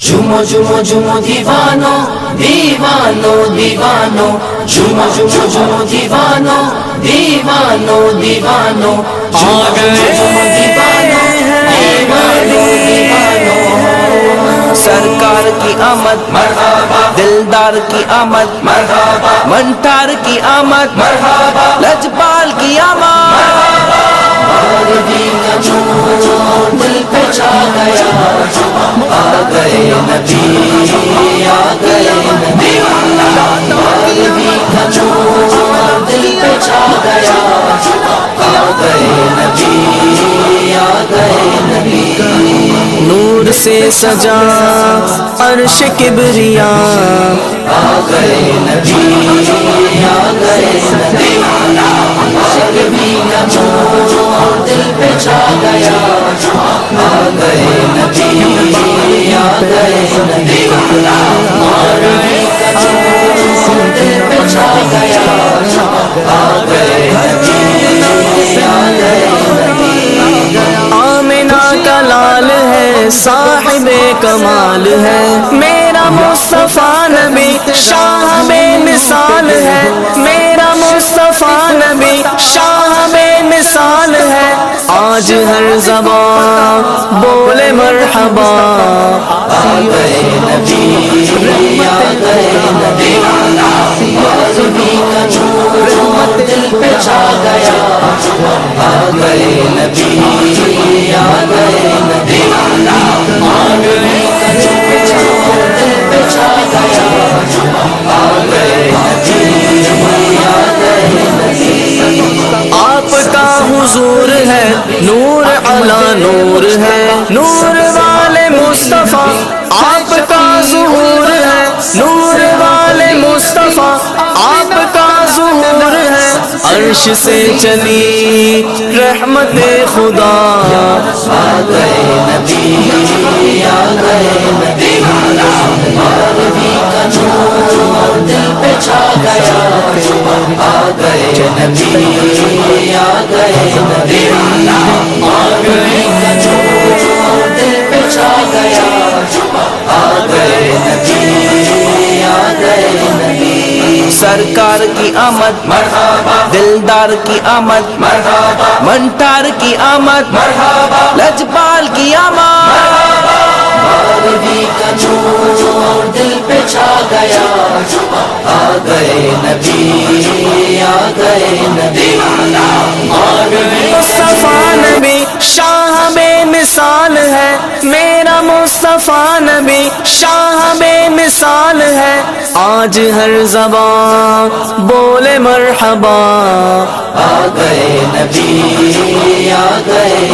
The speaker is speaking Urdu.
جھومو جھومو جھومو دیوانو دیوانو دیوانو جھومو جھومو جھومو دیوانو دیوانو دیوانو جھومو جھومو جھومو دیوانو دیوانو دیوانو سرکار کی آمد مرحبا دلدار کی آمد مرحبا منٹار کی آمد مرحبا لجپال کی آمد مغربی کا نور دل پہ چھا گیا آ گئے نبی آ گئے نبی مغربی کا نور دل پہ چھا گیا آ گئے نبی آ گئے نبی نور سے سجا عرش کبریا آ گئے نبی آ گئے نبی مغربی کا نور دل پہ چھا گیا آ گئے نبی آ گئے نبی مغربی کا نور دل پہ چھا گیا آ گئے نبی آ گئے نبی آمنہ کا لال ہے صاحب کمال ہے میرا مصطفیٰ نبی شاہ بے مثال ہے میرا مصطفیٰ نبی شاہ بے مثال ہے آج ہر زبان بولے مرحبا آ گئے نبی آ گئے نبی مغربی کا نور دل پہ چھا گیا آ گئے نبی آ گئے نبی مغربی کا نور دل پہ چھا گیا آ گئے نبی آ گئے نبی آپ کا حضور ہے نور علا نور ہے نور والے مصطفیٰ آپ کا ظہور ہے نور والے مصطفیٰ آپ کا ظہور ہے عرش سے چلی رحمت خدا آ گئے نبی آ گئے نبی مغربی کا نور دل پہ چھا گیا آ گئے نبی آ گئے نبی مغربی کا نور دل پہ چھا گیا آ گئے نبی آ گئے نبی سرکار کی آمد مرحبا دلدار کی آمد مرحبا منٹار کی آمد مرحبا لجپال کی آمد مغربی کا نور دل پہ چھا گیا آ گئے نبی آ گئے نبی مغربی مصطفیٰ نبی شاہ بے مثال ہے میرا مصطفیٰ نبی شاہ بے مثال ہے آج ہر زبان بولے مرحبا آ گئے نبی آ گئے